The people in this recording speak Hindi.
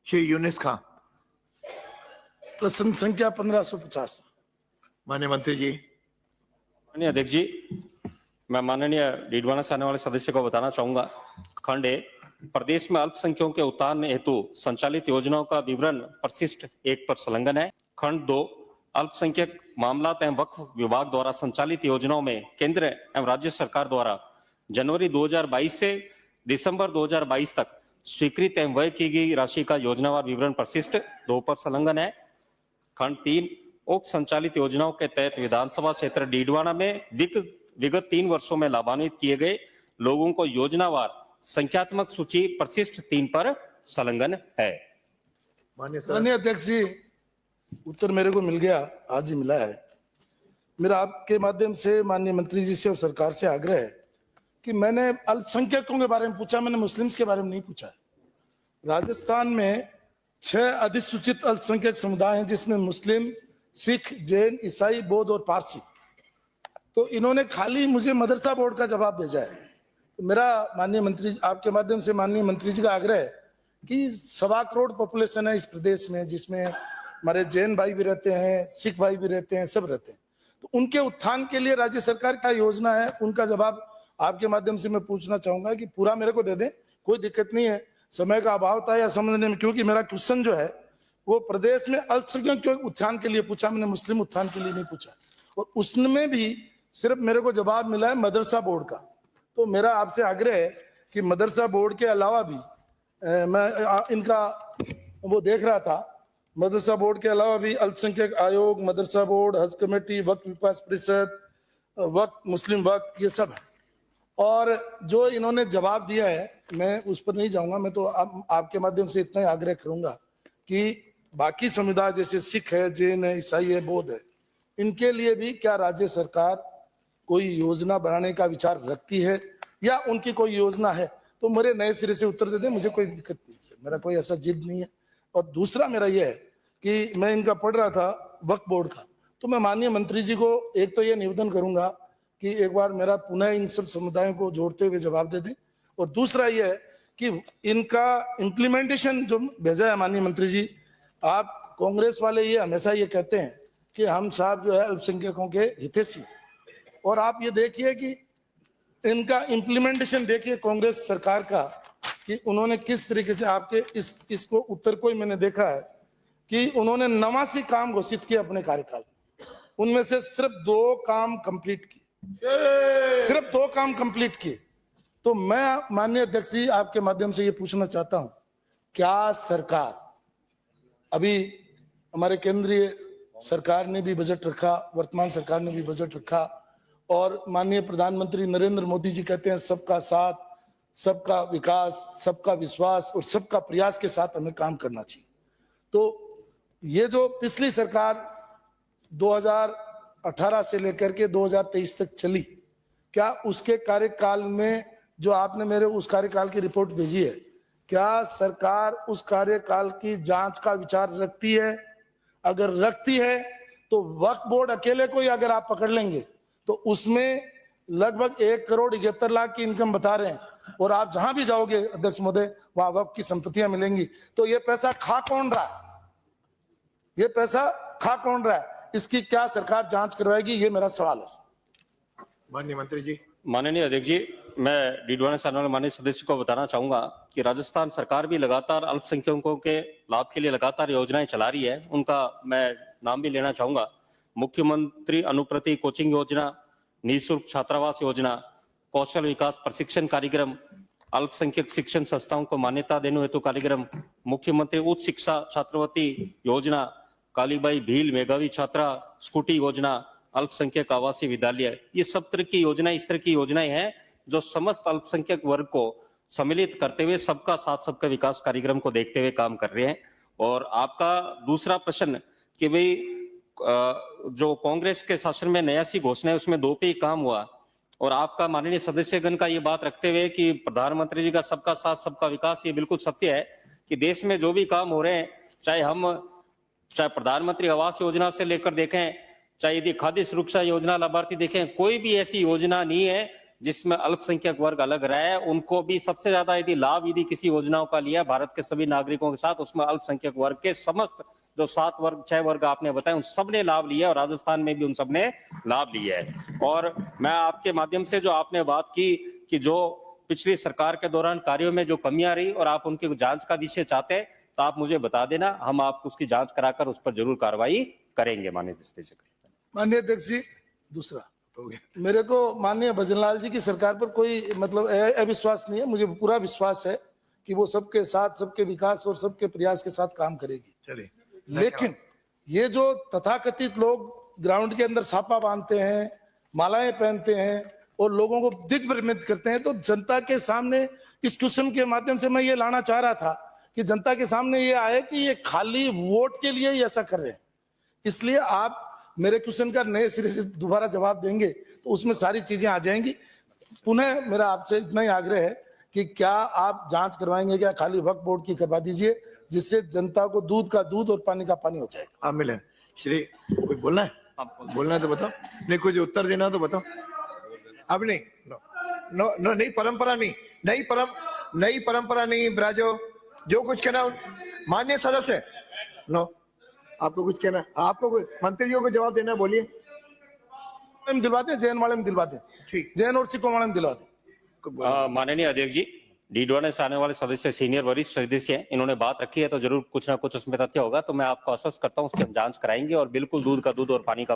श्री यूनिस खां। प्रसंग संख्या 1550। माननीय मंत्री जी। माननीय अध्यक्ष जी, मैं माननीय डीडवाना से आने वाले सदस्य को बताना चाहूंगा। खंड ए, प्रदेश में अल्पसंख्यकों के उत्थान हेतु संचालित योजनाओं का विवरण परिशिष्ट 1 पर संलग्न है। खंड 2, अल्पसंख्यक मामलात एवं वक्फ विभाग द्वारा संचालित योजनाओं में केंद्र एवं राज्य सरकार द्वारा जनवरी 2022 से दिसंबर 2022 तक स्वीकृत एवं व्यय की गई राशि का योजनावार विवरण परिशिष्ट 2 पर संलग्न है। खंड 3, उक्त संचालित योजनाओं के तहत विधानसभा क्षेत्र डीडवाना में विगत 3 वर्षों में लाभान्वित किए गए लोगों को योजनावार संख्यात्मक सूची परिशिष्ट 3 पर संलग्न है। माननीय अध्यक्ष जी, उत्तर मेरे को मिल गया, आज ही मिला है। मेरा आपके माध्यम से माननीय मंत्री जी से और सरकार से आग्रह है कि मैंने अल्पसंख्यकों के बारे में पूछा, मैंने मुस्लिम्स के बारे में नहीं पूछा। राजस्थान में 6 अधिसूचित अल्पसंख्यक समुदाय हैं, जिसमें मुस्लिम, सिख, जैन, ईसाई, बौद्ध और पारसी। तो इन्होंने खाली मुझे मदरसा बोर्ड का जवाब भेजा है। तो मेरा माननीय मंत्री, आपके माध्यम से माननीय मंत्री जी का आग्रह है कि 1.25 करोड़ पॉपुलेशन है इस प्रदेश में, जिसमें हमारे जैन भाई भी रहते हैं, सिख भाई भी रहते हैं, सब रहते हैं। तो उनके उत्थान के लिए राज्य सरकार क्या योजना है, उनका जवाब आपके माध्यम से मैं पूछना चाहूंगा कि पूरा मेरे को दे दें, कोई दिक्कत नहीं है। समय का अभाव था या समझने में, क्योंकि मेरा क्वेश्चन जो है वो प्रदेश में अल्पसंख्यक के उत्थान के लिए पूछा, मैंने मुस्लिम उत्थान के लिए नहीं पूछा। और उसमें भी सिर्फ मेरे को जवाब मिला है मदरसा बोर्ड का। तो मेरा आपसे आग्रह है कि मदरसा बोर्ड के अलावा भी मैं इनका वो देख रहा था, मदरसा बोर्ड के अलावा भी अल्पसंख्यक आयोग, मदरसा बोर्ड, हज कमेटी, वक्फ विकास परिषद, वक्फ, मुस्लिम वक्फ, ये सब है। और जो इन्होंने जवाब दिया है मैं उस पर नहीं जाऊंगा। मैं तो आपके माध्यम से इतना ही आग्रह करूंगा कि बाकी समुदाय जैसे सिख है, जैन है, ईसाई है, बौद्ध है, इनके लिए भी क्या राज्य सरकार कोई योजना बनाने का विचार रखती है या उनकी कोई योजना है? तो मेरे नए सिरे से उत्तर दे दें, मुझे कोई दिक्कत नहीं है, मेरा कोई ऐसा जिद नहीं है। और दूसरा मेरा यह है कि मैं इनका पढ़ रहा था वक्फ बोर्ड का, तो मैं माननीय मंत्री जी को एक तो ये निवेदन करूंगा कि एक बार मेरा पुनः इन सब समुदायों को जोड़ते हुए जवाब दे दें। और दूसरा यह है कि इनका इम्प्लीमेंटेशन जो भेजा है माननीय मंत्री जी, आप कांग्रेस वाले ये हमेशा ये कहते हैं कि हम साहब जो है अल्पसंख्यकों के हितैषी, और आप ये देखिए कि इनका इम्प्लीमेंटेशन देखिए कांग्रेस सरकार का कि उन्होंने किस तरीके से आपके इसको उत्तर को ही मैंने देखा है कि उन्होंने 89 काम घोषित किए अपने कार्यकाल, उनमें से सिर्फ 2 काम कंप्लीट किए, सिर्फ 2 काम कंप्लीट किए। तो मैं माननीय अध्यक्ष जी आपके माध्यम से ये पूछना चाहता हूं, क्या सरकार, अभी हमारे केंद्रीय सरकार ने भी बजट रखा, वर्तमान सरकार ने भी बजट रखा, और माननीय प्रधानमंत्री नरेंद्र मोदी जी कहते हैं सबका साथ, सबका विकास, सबका विश्वास और सबका प्रयास के साथ हमें काम करना चाहिए। तो ये जो पिछली सरकार 2018 से लेकर के 2023 तक चली, क्या उसके कार्यकाल में जो आपने मेरे उस कार्यकाल की रिपोर्ट भेजी है, क्या सरकार उस कार्यकाल की जांच का विचार रखती है? अगर रखती है तो वक्फ बोर्ड अकेले को ही अगर आप पकड़ लेंगे तो उसमें लगभग 1 करोड़ 71 लाख की इनकम बता रहे हैं, और आप जहां भी जाओगे अध्यक्ष महोदय वहां वक्फ की संपत्तियां मिलेंगी। तो ये पैसा खा कौन रहा है? ये पैसा खा कौन रहा है? इसकी क्या सरकार जांच करवाएगी? ये मेरा सवाल है। माननीय मंत्री जी। माननीय अध्यक्ष जी, मैं डीडवाना से आने वाले माननीय सदस्य को बताना चाहूंगा कि राजस्थान सरकार भी लगातार अल्पसंख्यकों के लाभ के लिए लगातार योजनाएं चला रही है। उनका मैं नाम भी लेना चाहूंगा। मुख्यमंत्री अनुप्रति कोचिंग योजना, निःशुल्क छात्रावास योजना, कौशल विकास प्रशिक्षण कार्यक्रम, अल्पसंख्यक शिक्षण संस्थाओं को मान्यता देने हेतु कार्यक्रम, मुख्यमंत्री उच्च शिक्षा छात्रवृत्ति योजना, कालीबाई भील मेधावी छात्रा स्कूटी योजना, अल्पसंख्यक आवासीय विद्यालय, ये सब तरह की योजनाएं इस तरह की योजनाएं हैं जो समस्त अल्पसंख्यक वर्ग को सम्मिलित करते हुए सबका साथ सबका विकास कार्यक्रम को देखते हुए काम कर रहे हैं। और आपका दूसरा प्रश्न कि भाई जो कांग्रेस के शासन में नया सी घोषणा है उसमें 2 पे ही काम हुआ, और आपका माननीय सदस्यगण का ये बात रखते हुए कि प्रधानमंत्री जी का सबका साथ सबका विकास, ये बिल्कुल सत्य है कि देश में जो भी काम हो रहे हैं, चाहे प्रधानमंत्री आवास योजना से लेकर देखें, चाहे यदि खाद्य सुरक्षा योजना लाभार्थी देखें, कोई भी ऐसी योजना नहीं है जिसमें अल्पसंख्यक वर्ग अलग रहे, उनको भी सबसे ज्यादा यदि लाभ यदि किसी योजनाओं का लिया भारत के सभी नागरिकों के साथ, उसमें अल्पसंख्यक वर्ग के समस्त जो 6 वर्ग आपने बताए उन सब ने लाभ लिया और राजस्थान में भी उन सब ने लाभ लिया है। और मैं आपके माध्यम से जो आपने बात की कि जो पिछली सरकार के दौरान कार्यों में जो कमियां रही और आप उनकी जांच का विषय चाहते हैं तो आप मुझे बता देना, हम आपको उसकी जांच कराकर उस पर जरूर कार्रवाई करेंगे। माननीय माननीय अध्यक्ष जी, दूसरा मेरे को माननीय भजनलाल जी की सरकार पर कोई मतलब अविश्वास नहीं है। मुझे पूरा विश्वास है कि वो सबके साथ, सबके विकास और सबके प्रयास के साथ काम करेगी। चलिए, लेकिन ये जो तथाकथित लोग ग्राउंड के अंदर छापा बांधते हैं, मालाएं पहनते हैं और लोगों को दिग्भ्रमित करते हैं, तो जनता के सामने इस क्वेश्चन के माध्यम से मैं ये लाना चाह रहा था कि जनता के सामने ये आए कि ये खाली वोट के लिए ही ऐसा कर रहे हैं। इसलिए आप मेरे क्वेश्चन का नए सिरे से दोबारा जवाब देंगे तो उसमें सारी चीजें आ जाएंगी। पुनः मेरा आपसे इतना ही आग्रह है कि क्या आप जांच करवाएंगे, क्या खाली वक्फ बोर्ड की करवा दीजिए, जिससे जनता को दूध का दूध और पानी का पानी हो जाएगा। आप मिले श्री, कोई बोलना है? बोलना है तो बताओ, नहीं कुछ उत्तर देना है तो बताओ। अब नहीं, नो नो नो, नई परंपरा नहीं, नई परंपरा नहीं ब्राजो, जो कुछ कहना माननीय सदस्य। नो, आपको कुछ कहना है? आपको मंत्रियों को जवाब देना है, बोलिए। दिलवाते, जैन वाले में दिलवाते, ठीक, जैन और सिखों वाले में दिलवाते। माननीय अध्यक्ष जी, डीडवाने से आने वाले सदस्य सीनियर वरिष्ठ सदस्य हैं, इन्होंने बात रखी है तो जरूर कुछ ना कुछ उसमें तथ्य होगा, तो मैं आपको आश्वस्त करता हूँ उसकी हम जांच कराएंगे और बिल्कुल दूध का दूध और पानी का